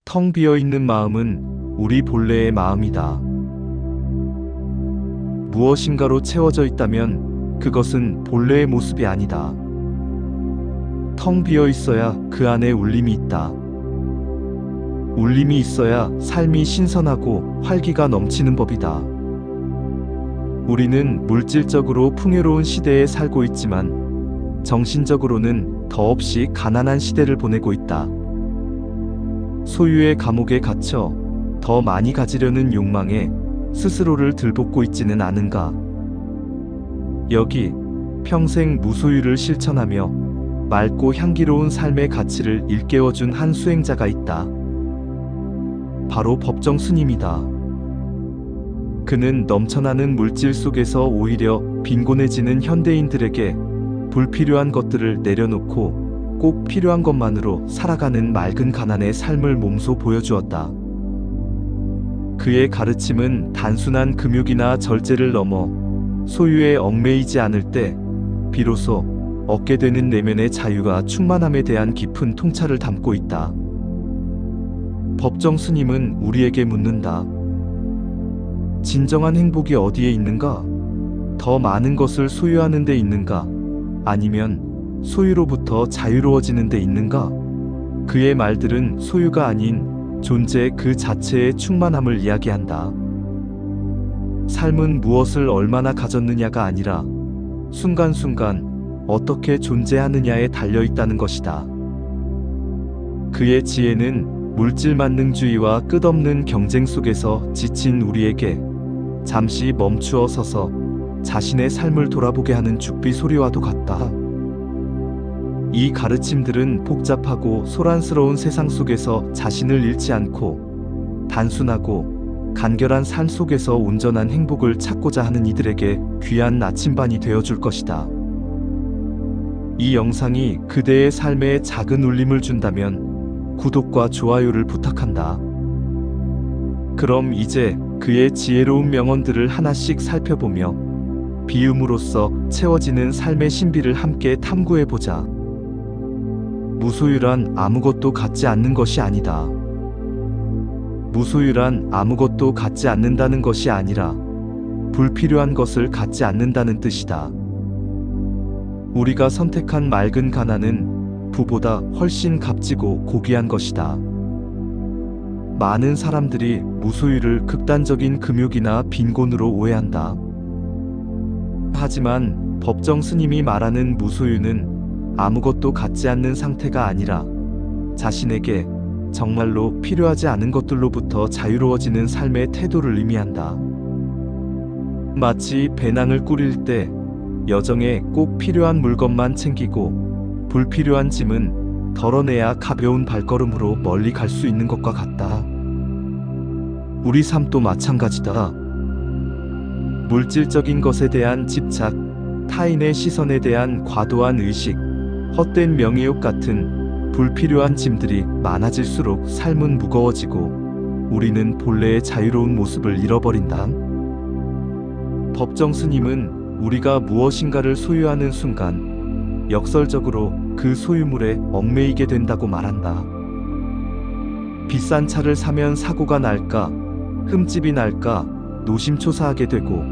텅 비어 있는 마음은 우리 본래의 마음이다. 무엇인가로 채워져 있다면 그것은 본래의 모습이 아니다. 텅 비어 있어야 그 안에 울림이 있다. 울림이 있어야 삶이 신선하고 활기가 넘치는 법이다. 우리는 물질적으로 풍요로운 시대에 살고 있지만 정신적으로는 더없이 가난한 시대를 보내고 있다. 소유의 감옥에 갇혀 더 많이 가지려는 욕망에 스스로를 들볶고 있지는 않은가? 여기 평생 무소유를 실천하며 맑고 향기로운 삶의 가치를 일깨워준 한 수행자가 있다. 바로 법정 스님이다. 그는 넘쳐나는 물질 속에서 오히려 빈곤해지는 현대인들에게 불필요한 것들을 내려놓고 꼭 필요한 것만으로 살아가는 맑은 가난의 삶을 몸소 보여주었다. 그의 가르침은 단순한 금욕이나 절제를 넘어 소유에 얽매이지 않을 때 비로소 얻게 되는 내면의 자유와 충만함에 대한 깊은 통찰을 담고 있다. 법정 스님은 우리에게 묻는다. 진정한 행복이 어디에 있는가? 더 많은 것을 소유하는 데 있는가? 아니면 소유로부터 자유로워지는 데 있는가? 그의 말들은 소유가 아닌 존재 그 자체의 충만함을 이야기한다. 삶은 무엇을 얼마나 가졌느냐가 아니라 순간순간 어떻게 존재하느냐에 달려있다는 것이다. 그의 지혜는 물질 만능주의와 끝없는 경쟁 속에서 지친 우리에게 잠시 멈추어 서서 자신의 삶을 돌아보게 하는 죽비 소리와도 같다. 이 가르침들은 복잡하고 소란스러운 세상 속에서 자신을 잃지 않고 단순하고 간결한 삶 속에서 온전한 행복을 찾고자 하는 이들에게 귀한 나침반이 되어줄 것이다. 이 영상이 그대의 삶에 작은 울림을 준다면 구독과 좋아요를 부탁한다. 그럼 이제 그의 지혜로운 명언들을 하나씩 살펴보며 비음으로써 채워지는 삶의 신비를 함께 탐구해보자. 무소유란 아무것도 갖지 않는 것이 아니다. 무소유란 아무것도 갖지 않는다는 것이 아니라 불필요한 것을 갖지 않는다는 뜻이다. 우리가 선택한 맑은 가난은 부보다 훨씬 값지고 고귀한 것이다. 많은 사람들이 무소유를 극단적인 금욕이나 빈곤으로 오해한다. 하지만 법정 스님이 말하는 무소유는 아무것도 갖지 않는 상태가 아니라 자신에게 정말로 필요하지 않은 것들로부터 자유로워지는 삶의 태도를 의미한다. 마치 배낭을 꾸릴 때 여정에 꼭 필요한 물건만 챙기고 불필요한 짐은 덜어내야 가벼운 발걸음으로 멀리 갈 수 있는 것과 같다. 우리 삶도 마찬가지다. 물질적인 것에 대한 집착, 타인의 시선에 대한 과도한 의식, 헛된 명예욕 같은 불필요한 짐들이 많아질수록 삶은 무거워지고 우리는 본래의 자유로운 모습을 잃어버린다. 법정 스님은 우리가 무엇인가를 소유하는 순간 역설적으로 그 소유물에 얽매이게 된다고 말한다. 비싼 차를 사면 사고가 날까, 흠집이 날까 노심초사하게 되고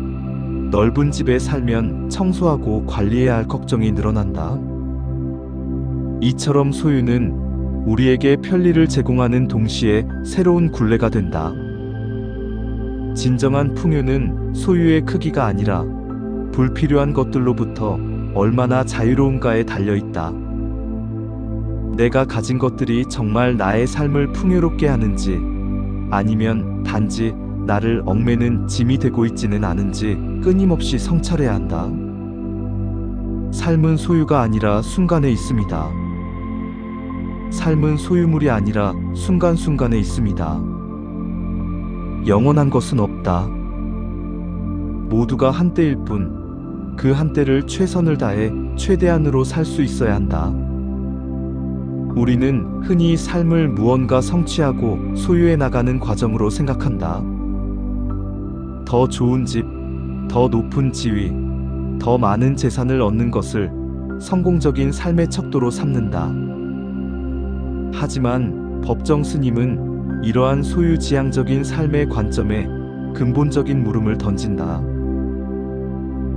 넓은 집에 살면 청소하고 관리해야 할 걱정이 늘어난다. 이처럼 소유는 우리에게 편리를 제공하는 동시에 새로운 굴레가 된다. 진정한 풍요는 소유의 크기가 아니라 불필요한 것들로부터 얼마나 자유로운가에 달려있다. 내가 가진 것들이 정말 나의 삶을 풍요롭게 하는지 아니면 단지 나를 얽매는 짐이 되고 있지는 않은지 끊임없이 성찰해야 한다. 삶은 소유가 아니라 순간에 있습니다. 삶은 소유물이 아니라 순간순간에 있습니다. 영원한 것은 없다. 모두가 한때일 뿐 그 한때를 최선을 다해 최대한으로 살 수 있어야 한다. 우리는 흔히 삶을 무언가 성취하고 소유해 나가는 과정으로 생각한다. 더 좋은 집, 더 높은 지위, 더 많은 재산을 얻는 것을 성공적인 삶의 척도로 삼는다. 하지만 법정 스님은 이러한 소유지향적인 삶의 관점에 근본적인 물음을 던진다.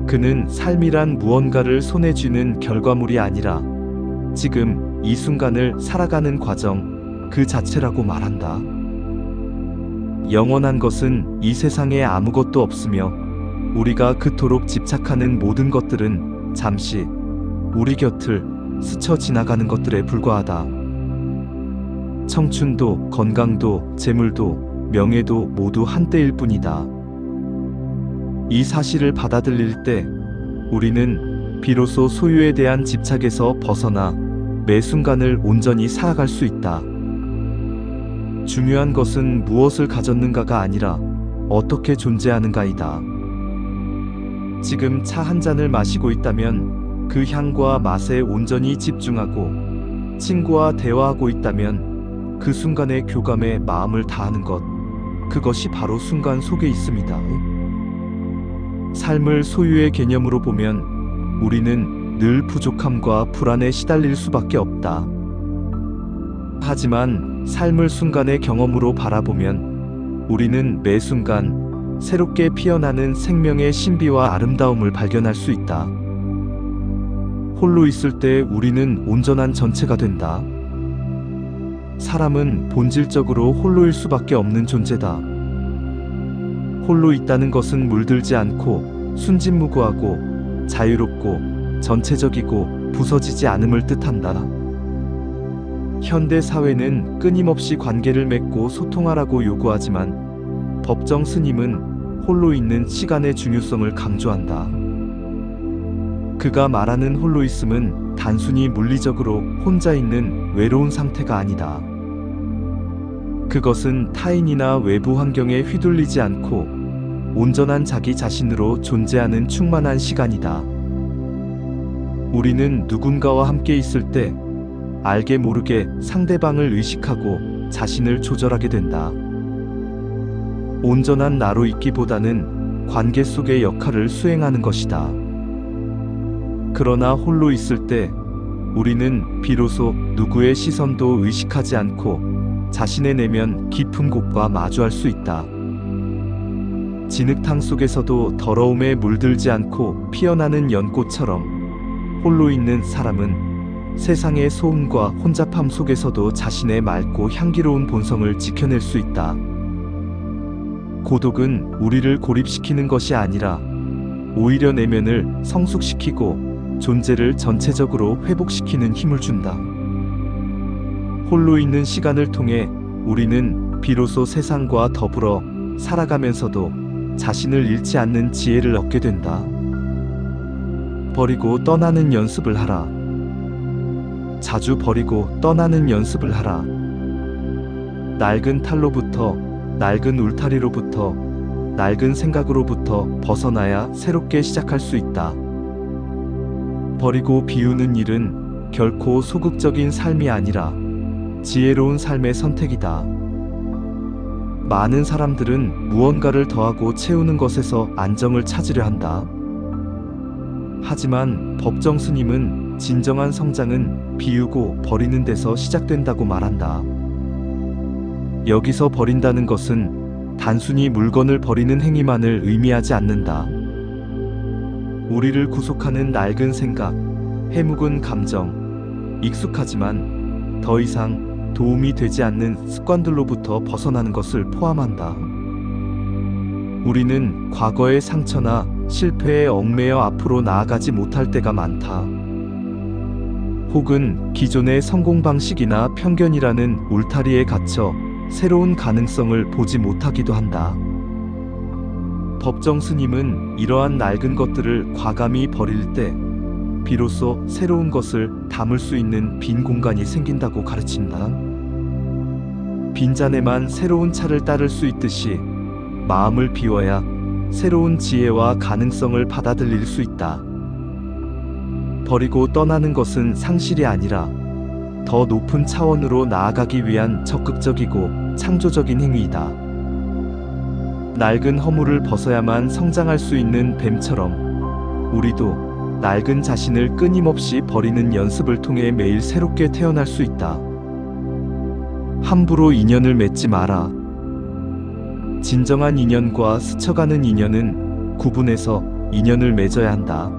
그는 삶이란 무언가를 손에 쥐는 결과물이 아니라 지금 이 순간을 살아가는 과정 그 자체라고 말한다. 영원한 것은 이 세상에 아무것도 없으며 우리가 그토록 집착하는 모든 것들은 잠시 우리 곁을 스쳐 지나가는 것들에 불과하다. 청춘도, 건강도, 재물도, 명예도 모두 한때일 뿐이다. 이 사실을 받아들일 때 우리는 비로소 소유에 대한 집착에서 벗어나 매 순간을 온전히 살아갈 수 있다. 중요한 것은 무엇을 가졌는가가 아니라 어떻게 존재하는가이다. 지금 차 한 잔을 마시고 있다면 그 향과 맛에 온전히 집중하고 친구와 대화하고 있다면 그 순간의 교감에 마음을 다하는 것, 그것이 바로 순간 속에 있습니다. 삶을 소유의 개념으로 보면 우리는 늘 부족함과 불안에 시달릴 수밖에 없다. 하지만 삶을 순간의 경험으로 바라보면 우리는 매 순간 새롭게 피어나는 생명의 신비와 아름다움을 발견할 수 있다. 홀로 있을 때 우리는 온전한 전체가 된다. 사람은 본질적으로 홀로일 수밖에 없는 존재다. 홀로 있다는 것은 물들지 않고 순진무구하고 자유롭고 전체적이고 부서지지 않음을 뜻한다. 현대 사회는 끊임없이 관계를 맺고 소통하라고 요구하지만 법정 스님은 홀로 있는 시간의 중요성을 강조한다. 그가 말하는 홀로 있음은 단순히 물리적으로 혼자 있는 외로운 상태가 아니다. 그것은 타인이나 외부 환경에 휘둘리지 않고 온전한 자기 자신으로 존재하는 충만한 시간이다. 우리는 누군가와 함께 있을 때 알게 모르게 상대방을 의식하고 자신을 조절하게 된다. 온전한 나로 있기보다는 관계 속의 역할을 수행하는 것이다. 그러나 홀로 있을 때 우리는 비로소 누구의 시선도 의식하지 않고 자신의 내면 깊은 곳과 마주할 수 있다. 진흙탕 속에서도 더러움에 물들지 않고 피어나는 연꽃처럼 홀로 있는 사람은 세상의 소음과 혼잡함 속에서도 자신의 맑고 향기로운 본성을 지켜낼 수 있다. 고독은 우리를 고립시키는 것이 아니라 오히려 내면을 성숙시키고 존재를 전체적으로 회복시키는 힘을 준다. 홀로 있는 시간을 통해 우리는 비로소 세상과 더불어 살아가면서도 자신을 잃지 않는 지혜를 얻게 된다. 버리고 떠나는 연습을 하라. 자주 버리고 떠나는 연습을 하라. 낡은 탈로부터, 낡은 울타리로부터, 낡은 생각으로부터 벗어나야 새롭게 시작할 수 있다. 버리고 비우는 일은 결코 소극적인 삶이 아니라 지혜로운 삶의 선택이다. 많은 사람들은 무언가를 더하고 채우는 것에서 안정을 찾으려 한다. 하지만 법정 스님은 진정한 성장은 비우고 버리는 데서 시작된다고 말한다. 여기서 버린다는 것은 단순히 물건을 버리는 행위만을 의미하지 않는다. 우리를 구속하는 낡은 생각, 해묵은 감정, 익숙하지만 더 이상 도움이 되지 않는 습관들로부터 벗어나는 것을 포함한다. 우리는 과거의 상처나 실패에 얽매여 앞으로 나아가지 못할 때가 많다. 혹은 기존의 성공 방식이나 편견이라는 울타리에 갇혀 새로운 가능성을 보지 못하기도 한다. 법정 스님은 이러한 낡은 것들을 과감히 버릴 때 비로소 새로운 것을 담을 수 있는 빈 공간이 생긴다고 가르친다. 빈잔에만 새로운 차를 따를 수 있듯이 마음을 비워야 새로운 지혜와 가능성을 받아들일 수 있다. 버리고 떠나는 것은 상실이 아니라 더 높은 차원으로 나아가기 위한 적극적이고 창조적인 행위이다. 낡은 허물을 벗어야만 성장할 수 있는 뱀처럼 우리도 낡은 자신을 끊임없이 버리는 연습을 통해 매일 새롭게 태어날 수 있다. 함부로 인연을 맺지 마라. 진정한 인연과 스쳐가는 인연은 구분해서 인연을 맺어야 한다.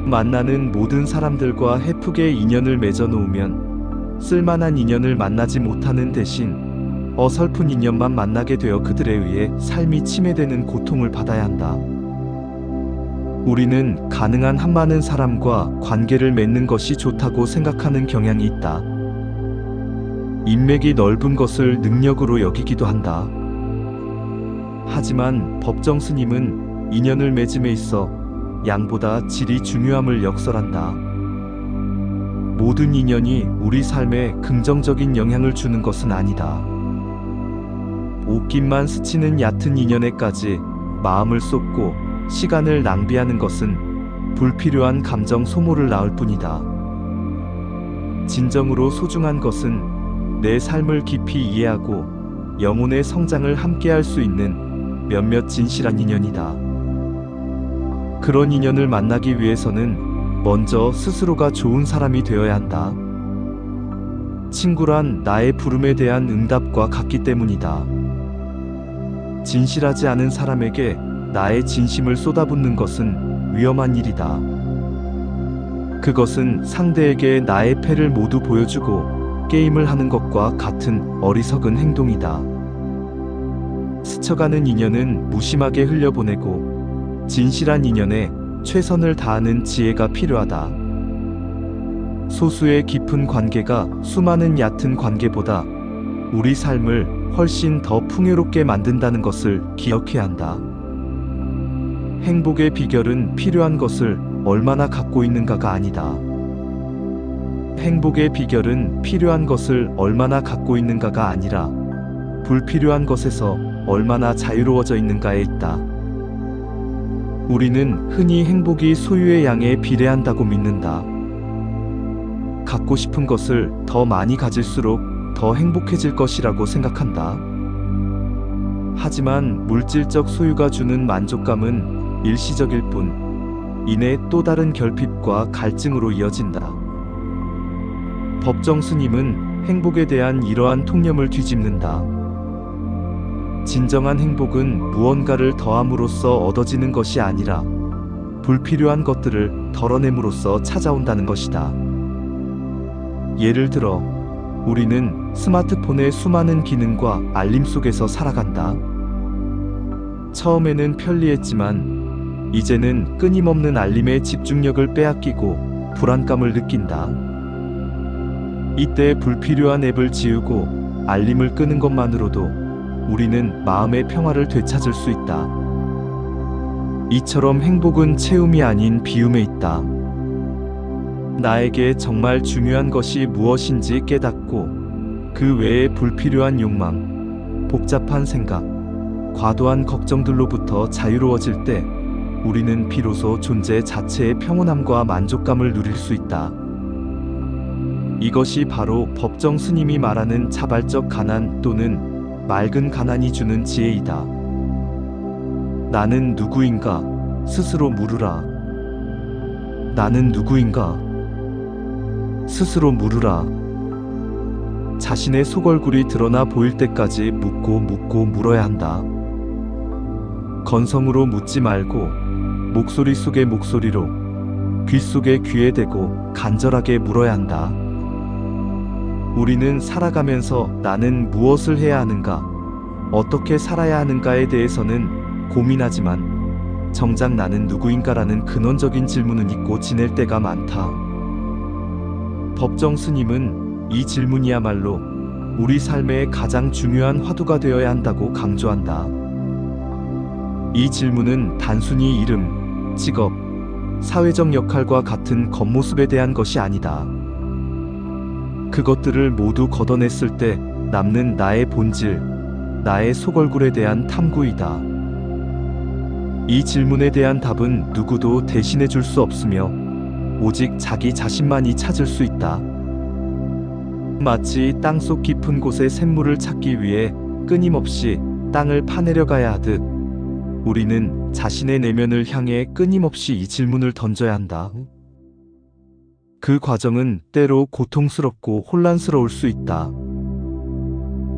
만나는 모든 사람들과 헤프게 인연을 맺어 놓으면 쓸만한 인연을 만나지 못하는 대신 어설픈 인연만 만나게 되어 그들에 의해 삶이 침해되는 고통을 받아야 한다. 우리는 가능한 한 많은 사람과 관계를 맺는 것이 좋다고 생각하는 경향이 있다. 인맥이 넓은 것을 능력으로 여기기도 한다. 하지만 법정 스님은 인연을 맺음에 있어 양보다 질이 중요함을 역설한다. 모든 인연이 우리 삶에 긍정적인 영향을 주는 것은 아니다. 옷깃만 스치는 얕은 인연에까지 마음을 쏟고 시간을 낭비하는 것은 불필요한 감정 소모를 낳을 뿐이다. 진정으로 소중한 것은 내 삶을 깊이 이해하고 영혼의 성장을 함께할 수 있는 몇몇 진실한 인연이다. 그런 인연을 만나기 위해서는 먼저 스스로가 좋은 사람이 되어야 한다. 친구란 나의 부름에 대한 응답과 같기 때문이다. 진실하지 않은 사람에게 나의 진심을 쏟아붓는 것은 위험한 일이다. 그것은 상대에게 나의 패를 모두 보여주고 게임을 하는 것과 같은 어리석은 행동이다. 스쳐가는 인연은 무심하게 흘려보내고 진실한 인연에 최선을 다하는 지혜가 필요하다. 소수의 깊은 관계가 수많은 얕은 관계보다 우리 삶을 훨씬 더 풍요롭게 만든다는 것을 기억해야 한다. 행복의 비결은 필요한 것을 얼마나 갖고 있는가가 아니다. 행복의 비결은 필요한 것을 얼마나 갖고 있는가가 아니라 불필요한 것에서 얼마나 자유로워져 있는가에 있다. 우리는 흔히 행복이 소유의 양에 비례한다고 믿는다. 갖고 싶은 것을 더 많이 가질수록 더 행복해질 것이라고 생각한다. 하지만 물질적 소유가 주는 만족감은 일시적일 뿐, 이내 또 다른 결핍과 갈증으로 이어진다. 법정 스님은 행복에 대한 이러한 통념을 뒤집는다. 진정한 행복은 무언가를 더함으로써 얻어지는 것이 아니라 불필요한 것들을 덜어냄으로써 찾아온다는 것이다. 예를 들어, 우리는 스마트폰의 수많은 기능과 알림 속에서 살아간다. 처음에는 편리했지만 이제는 끊임없는 알림에 집중력을 빼앗기고 불안감을 느낀다. 이때 불필요한 앱을 지우고 알림을 끄는 것만으로도 우리는 마음의 평화를 되찾을 수 있다. 이처럼 행복은 채움이 아닌 비움에 있다. 나에게 정말 중요한 것이 무엇인지 깨닫고 그 외의 불필요한 욕망, 복잡한 생각, 과도한 걱정들로부터 자유로워질 때 우리는 비로소 존재 자체의 평온함과 만족감을 누릴 수 있다. 이것이 바로 법정 스님이 말하는 자발적 가난 또는 맑은 가난이 주는 지혜이다. 나는 누구인가? 스스로 물으라. 나는 누구인가? 스스로 물으라. 자신의 속얼굴이 드러나 보일 때까지 묻고 물어야 한다. 건성으로 묻지 말고 목소리 속의 목소리로, 귀 속의 귀에 대고 간절하게 물어야 한다. 우리는 살아가면서 나는 무엇을 해야 하는가, 어떻게 살아야 하는가에 대해서는 고민하지만 정작 나는 누구인가라는 근원적인 질문은 잊고 지낼 때가 많다. 법정 스님은 이 질문이야말로 우리 삶의 가장 중요한 화두가 되어야 한다고 강조한다. 이 질문은 단순히 이름, 직업, 사회적 역할과 같은 겉모습에 대한 것이 아니다. 그것들을 모두 걷어냈을 때 남는 나의 본질, 나의 속얼굴에 대한 탐구이다. 이 질문에 대한 답은 누구도 대신해 줄 수 없으며 오직 자기 자신만이 찾을 수 있다. 마치 땅속 깊은 곳의 샘물을 찾기 위해 끊임없이 땅을 파내려 가야 하듯 우리는 자신의 내면을 향해 끊임없이 이 질문을 던져야 한다. 그 과정은 때로 고통스럽고 혼란스러울 수 있다.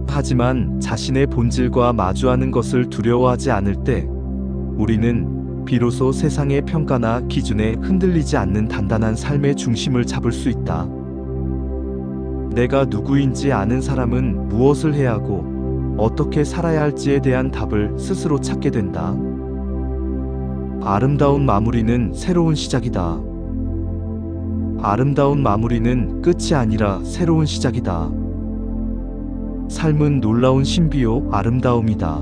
하지만 자신의 본질과 마주하는 것을 두려워하지 않을 때 우리는 비로소 세상의 평가나 기준에 흔들리지 않는 단단한 삶의 중심을 잡을 수 있다. 내가 누구인지 아는 사람은 무엇을 해야 하고 어떻게 살아야 할지에 대한 답을 스스로 찾게 된다. 아름다운 마무리는 새로운 시작이다. 아름다운 마무리는 끝이 아니라 새로운 시작이다. 삶은 놀라운 신비요 아름다움이다.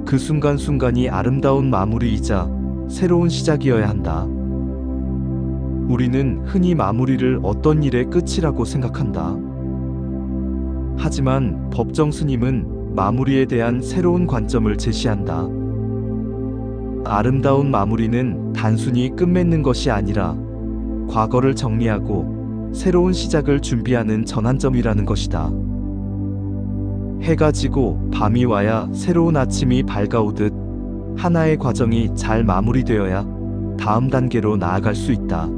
그 순간순간이 아름다운 마무리이자 새로운 시작이어야 한다. 우리는 흔히 마무리를 어떤 일의 끝이라고 생각한다. 하지만 법정 스님은 마무리에 대한 새로운 관점을 제시한다. 아름다운 마무리는 단순히 끝맺는 것이 아니라 과거를 정리하고 새로운 시작을 준비하는 전환점이라는 것이다. 해가 지고 밤이 와야 새로운 아침이 밝아오듯 하나의 과정이 잘 마무리되어야 다음 단계로 나아갈 수 있다.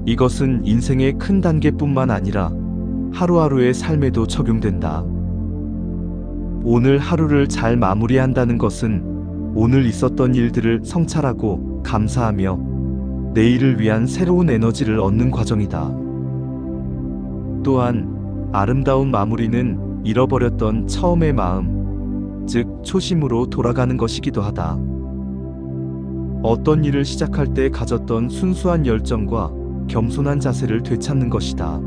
이것은 인생의 큰 단계뿐만 아니라 하루하루의 삶에도 적용된다. 오늘 하루를 잘 마무리한다는 것은 오늘 있었던 일들을 성찰하고 감사하며 내일을 위한 새로운 에너지를 얻는 과정이다. 또한 아름다운 마무리는 잃어버렸던 처음의 마음, 즉 초심으로 돌아가는 것이기도 하다. 어떤 일을 시작할 때 가졌던 순수한 열정과 겸손한 자세를 되찾는 것이다.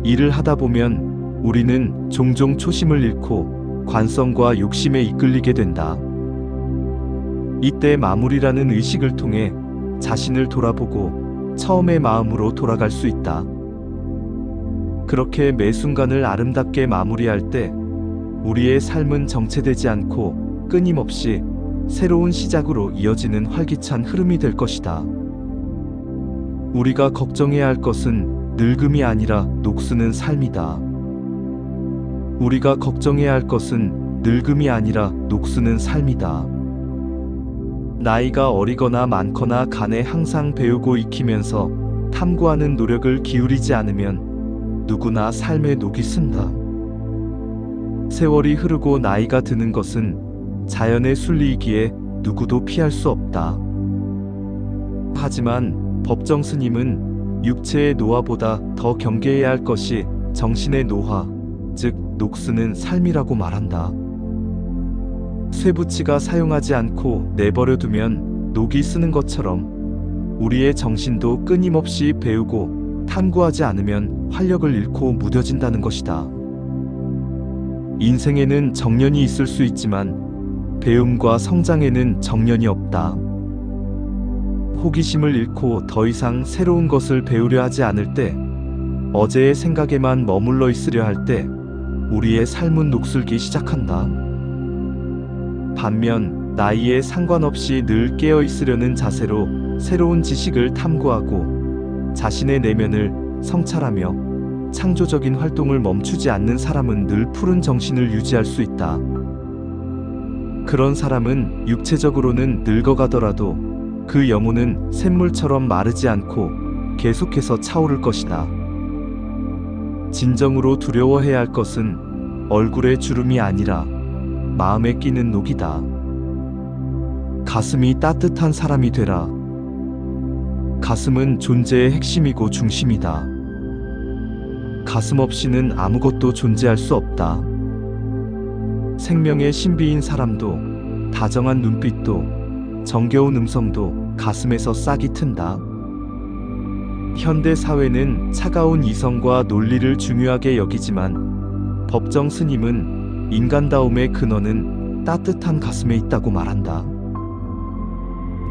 일을 하다 보면 우리는 종종 초심을 잃고 관성과 욕심에 이끌리게 된다. 이때 마무리라는 의식을 통해 자신을 돌아보고 처음의 마음으로 돌아갈 수 있다. 그렇게 매 순간을 아름답게 마무리할 때 우리의 삶은 정체되지 않고 끊임없이 새로운 시작으로 이어지는 활기찬 흐름이 될 것이다. 우리가 걱정해야 할 것은 늙음이 아니라 녹쓰는 삶이다. 우리가 걱정해야 할 것은 늙음이 아니라 녹쓰는 삶이다. 나이가 어리거나 많거나 간에 항상 배우고 익히면서 탐구하는 노력을 기울이지 않으면 누구나 삶에 녹이 쓴다. 세월이 흐르고 나이가 드는 것은 자연의 순리이기에 누구도 피할 수 없다. 하지만 법정 스님은 육체의 노화보다 더 경계해야 할 것이 정신의 노화, 즉 녹쓰는 삶이라고 말한다. 쇠붙이가 사용하지 않고 내버려 두면 녹이 쓰는 것처럼 우리의 정신도 끊임없이 배우고 탐구하지 않으면 활력을 잃고 무뎌진다는 것이다. 인생에는 정년이 있을 수 있지만 배움과 성장에는 정년이 없다. 호기심을 잃고 더 이상 새로운 것을 배우려 하지 않을 때, 어제의 생각에만 머물러 있으려 할 때 우리의 삶은 녹슬기 시작한다. 반면 나이에 상관없이 늘 깨어 있으려는 자세로 새로운 지식을 탐구하고 자신의 내면을 성찰하며 창조적인 활동을 멈추지 않는 사람은 늘 푸른 정신을 유지할 수 있다. 그런 사람은 육체적으로는 늙어가더라도 그 영혼은 샘물처럼 마르지 않고 계속해서 차오를 것이다. 진정으로 두려워해야 할 것은 얼굴의 주름이 아니라 마음에 끼는 녹이다. 가슴이 따뜻한 사람이 되라. 가슴은 존재의 핵심이고 중심이다. 가슴 없이는 아무것도 존재할 수 없다. 생명의 신비인 사람도, 다정한 눈빛도, 정겨운 음성도 가슴에서 싹이 튼다. 현대 사회는 차가운 이성과 논리를 중요하게 여기지만 법정 스님은 인간다움의 근원은 따뜻한 가슴에 있다고 말한다.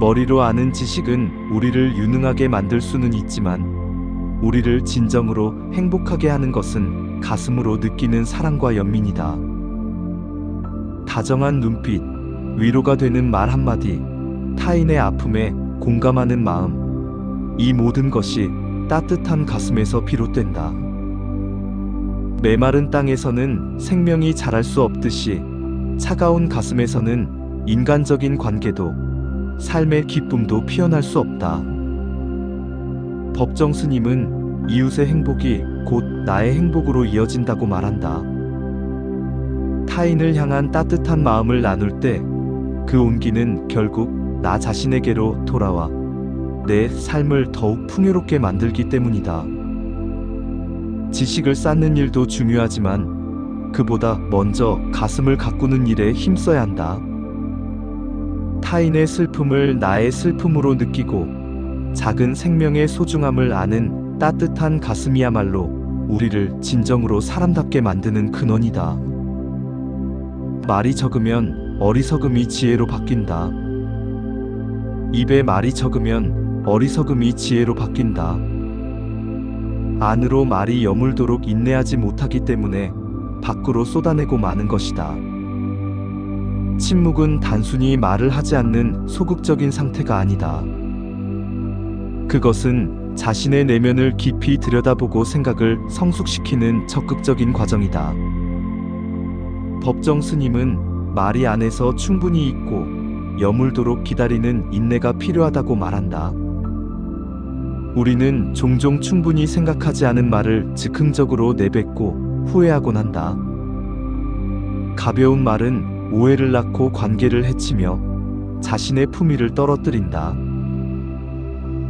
머리로 아는 지식은 우리를 유능하게 만들 수는 있지만 우리를 진정으로 행복하게 하는 것은 가슴으로 느끼는 사랑과 연민이다. 다정한 눈빛, 위로가 되는 말 한마디, 타인의 아픔에 공감하는 마음, 이 모든 것이 따뜻한 가슴에서 비롯된다. 메마른 땅에서는 생명이 자랄 수 없듯이 차가운 가슴에서는 인간적인 관계도 삶의 기쁨도 피어날 수 없다. 법정 스님은 이웃의 행복이 곧 나의 행복으로 이어진다고 말한다. 타인을 향한 따뜻한 마음을 나눌 때 그 온기는 결국 나 자신에게로 돌아와 내 삶을 더욱 풍요롭게 만들기 때문이다. 지식을 쌓는 일도 중요하지만 그보다 먼저 가슴을 가꾸는 일에 힘써야 한다. 타인의 슬픔을 나의 슬픔으로 느끼고 작은 생명의 소중함을 아는 따뜻한 가슴이야말로 우리를 진정으로 사람답게 만드는 근원이다. 말이 적으면 어리석음이 지혜로 바뀐다. 입에 말이 적으면 어리석음이 지혜로 바뀐다. 안으로 말이 여물도록 인내하지 못하기 때문에 밖으로 쏟아내고 마는 것이다. 침묵은 단순히 말을 하지 않는 소극적인 상태가 아니다. 그것은 자신의 내면을 깊이 들여다보고 생각을 성숙시키는 적극적인 과정이다. 법정 스님은 말이 안에서 충분히 있고 여물도록 기다리는 인내가 필요하다고 말한다. 우리는 종종 충분히 생각하지 않은 말을 즉흥적으로 내뱉고 후회하곤 한다. 가벼운 말은 오해를 낳고 관계를 해치며 자신의 품위를 떨어뜨린다.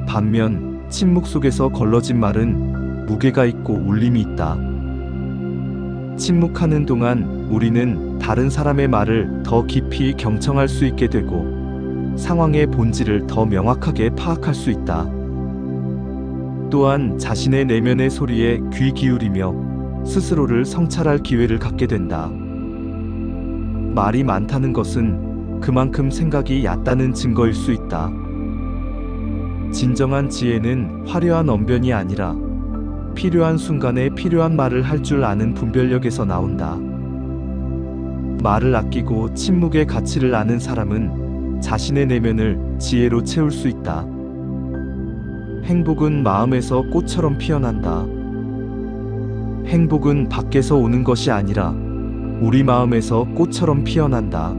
반면 침묵 속에서 걸러진 말은 무게가 있고 울림이 있다. 침묵하는 동안 우리는 다른 사람의 말을 더 깊이 경청할 수 있게 되고 상황의 본질을 더 명확하게 파악할 수 있다. 또한 자신의 내면의 소리에 귀 기울이며 스스로를 성찰할 기회를 갖게 된다. 말이 많다는 것은 그만큼 생각이 얕다는 증거일 수 있다. 진정한 지혜는 화려한 언변이 아니라 필요한 순간에 필요한 말을 할 줄 아는 분별력에서 나온다. 말을 아끼고 침묵의 가치를 아는 사람은 자신의 내면을 지혜로 채울 수 있다. 행복은 마음에서 꽃처럼 피어난다. 행복은 밖에서 오는 것이 아니라 우리 마음에서 꽃처럼 피어난다.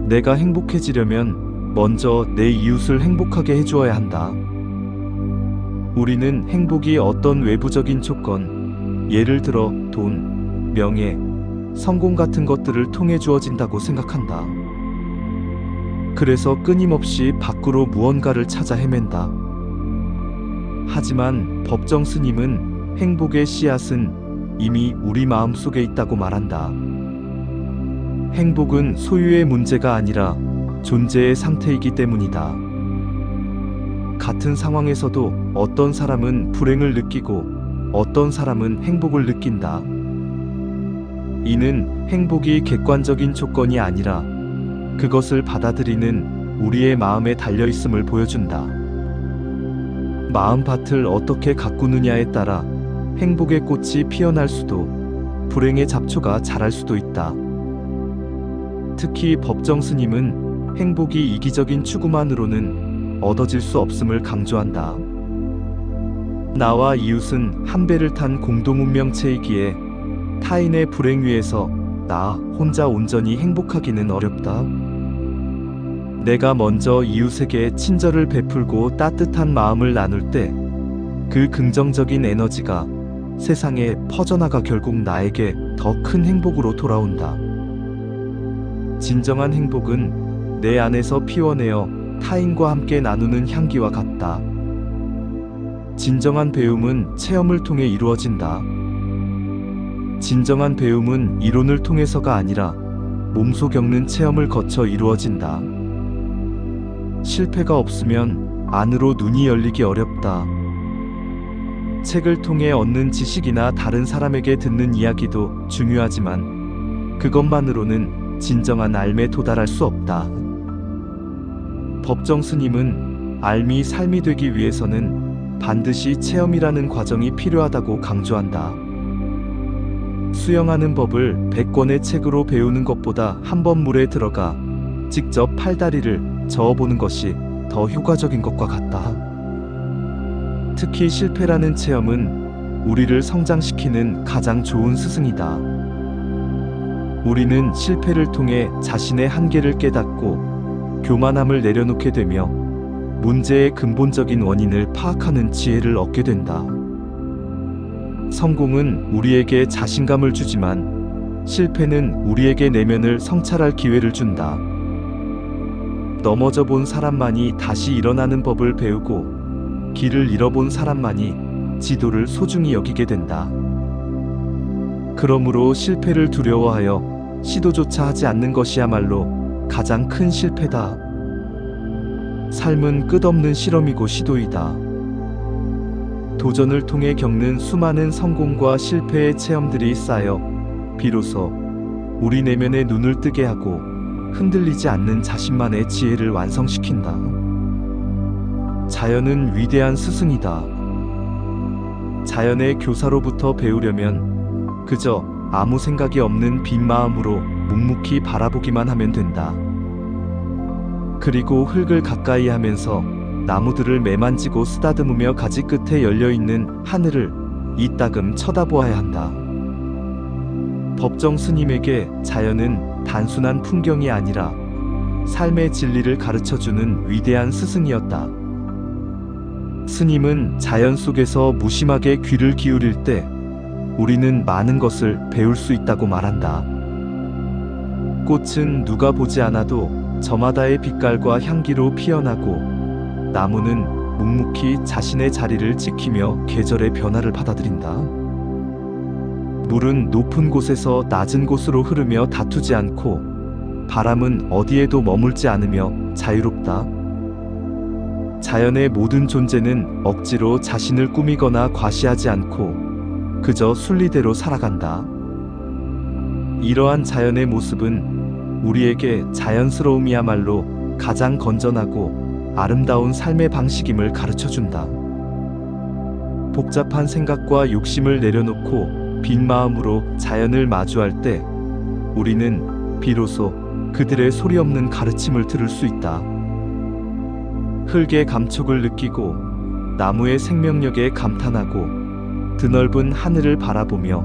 내가 행복해지려면 먼저 내 이웃을 행복하게 해주어야 한다. 우리는 행복이 어떤 외부적인 조건, 예를 들어 돈, 명예, 성공 같은 것들을 통해 주어진다고 생각한다. 그래서 끊임없이 밖으로 무언가를 찾아 헤맨다. 하지만 법정 스님은 행복의 씨앗은 이미 우리 마음 속에 있다고 말한다. 행복은 소유의 문제가 아니라 존재의 상태이기 때문이다. 같은 상황에서도 어떤 사람은 불행을 느끼고 어떤 사람은 행복을 느낀다. 이는 행복이 객관적인 조건이 아니라 그것을 받아들이는 우리의 마음에 달려있음을 보여준다. 마음밭을 어떻게 가꾸느냐에 따라 행복의 꽃이 피어날 수도 불행의 잡초가 자랄 수도 있다. 특히 법정 스님은 행복이 이기적인 추구만으로는 얻어질 수 없음을 강조한다. 나와 이웃은 한 배를 탄 공동 운명체이기에 타인의 불행 위에서 나 혼자 온전히 행복하기는 어렵다. 내가 먼저 이웃에게 친절을 베풀고 따뜻한 마음을 나눌 때 그 긍정적인 에너지가 세상에 퍼져나가 결국 나에게 더 큰 행복으로 돌아온다. 진정한 행복은 내 안에서 피워내어 타인과 함께 나누는 향기와 같다. 진정한 배움은 체험을 통해 이루어진다. 진정한 배움은 이론을 통해서가 아니라 몸소 겪는 체험을 거쳐 이루어진다. 실패가 없으면 안으로 눈이 열리기 어렵다. 책을 통해 얻는 지식이나 다른 사람에게 듣는 이야기도 중요하지만 그것만으로는 진정한 삶에 도달할 수 없다. 법정 스님은 삶이 삶이 되기 위해서는 반드시 체험이라는 과정이 필요하다고 강조한다. 수영하는 법을 100권의 책으로 배우는 것보다 한 번 물에 들어가 직접 팔다리를 저어보는 것이 더 효과적인 것과 같다. 특히 실패라는 체험은 우리를 성장시키는 가장 좋은 스승이다. 우리는 실패를 통해 자신의 한계를 깨닫고 교만함을 내려놓게 되며 문제의 근본적인 원인을 파악하는 지혜를 얻게 된다. 성공은 우리에게 자신감을 주지만 실패는 우리에게 내면을 성찰할 기회를 준다. 넘어져 본 사람만이 다시 일어나는 법을 배우고 길을 잃어본 사람만이 지도를 소중히 여기게 된다. 그러므로 실패를 두려워하여 시도조차 하지 않는 것이야말로 가장 큰 실패다. 삶은 끝없는 실험이고 시도이다. 도전을 통해 겪는 수많은 성공과 실패의 체험들이 쌓여 비로소 우리 내면의 눈을 뜨게 하고 흔들리지 않는 자신만의 지혜를 완성시킨다. 자연은 위대한 스승이다. 자연의 교사로부터 배우려면 그저 아무 생각이 없는 빈 마음으로 묵묵히 바라보기만 하면 된다. 그리고 흙을 가까이 하면서 나무들을 매만지고 쓰다듬으며 가지 끝에 열려있는 하늘을 이따금 쳐다보아야 한다. 법정 스님에게 자연은 단순한 풍경이 아니라 삶의 진리를 가르쳐주는 위대한 스승이었다. 스님은 자연 속에서 무심하게 귀를 기울일 때 우리는 많은 것을 배울 수 있다고 말한다. 꽃은 누가 보지 않아도 저마다의 빛깔과 향기로 피어나고 나무는 묵묵히 자신의 자리를 지키며 계절의 변화를 받아들인다. 물은 높은 곳에서 낮은 곳으로 흐르며 다투지 않고 바람은 어디에도 머물지 않으며 자유롭다. 자연의 모든 존재는 억지로 자신을 꾸미거나 과시하지 않고 그저 순리대로 살아간다. 이러한 자연의 모습은 우리에게 자연스러움이야말로 가장 건전하고 아름다운 삶의 방식임을 가르쳐준다. 복잡한 생각과 욕심을 내려놓고 빈 마음으로 자연을 마주할 때 우리는 비로소 그들의 소리 없는 가르침을 들을 수 있다. 흙의 감촉을 느끼고 나무의 생명력에 감탄하고 드넓은 하늘을 바라보며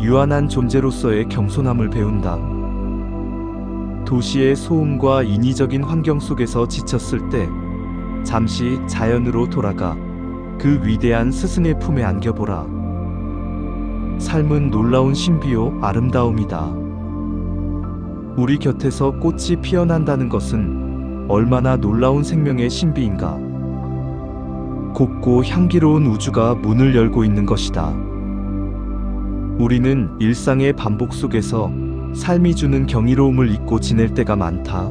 유한한 존재로서의 겸손함을 배운다. 도시의 소음과 인위적인 환경 속에서 지쳤을 때 잠시 자연으로 돌아가 그 위대한 스승의 품에 안겨보라. 삶은 놀라운 신비요 아름다움이다. 우리 곁에서 꽃이 피어난다는 것은 얼마나 놀라운 생명의 신비인가. 곱고 향기로운 우주가 문을 열고 있는 것이다. 우리는 일상의 반복 속에서 삶이 주는 경이로움을 잊고 지낼 때가 많다.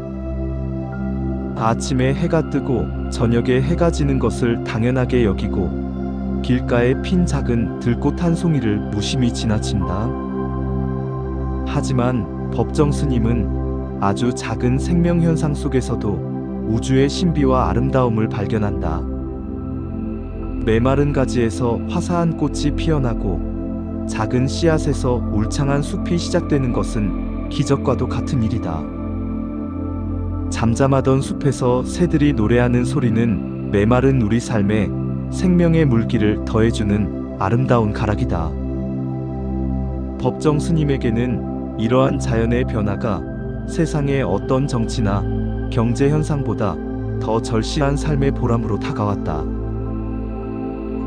아침에 해가 뜨고 저녁에 해가 지는 것을 당연하게 여기고 길가에 핀 작은 들꽃 한 송이를 무심히 지나친다. 하지만 법정 스님은 아주 작은 생명 현상 속에서도 우주의 신비와 아름다움을 발견한다. 메마른 가지에서 화사한 꽃이 피어나고 작은 씨앗에서 울창한 숲이 시작되는 것은 기적과도 같은 일이다. 잠잠하던 숲에서 새들이 노래하는 소리는 메마른 우리 삶에 생명의 물기를 더해주는 아름다운 가락이다. 법정 스님에게는 이러한 자연의 변화가 세상의 어떤 정치나 경제 현상보다 더 절실한 삶의 보람으로 다가왔다.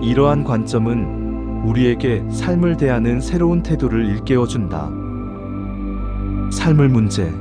이러한 관점은 우리에게 삶을 대하는 새로운 태도를 일깨워준다. 삶의 문제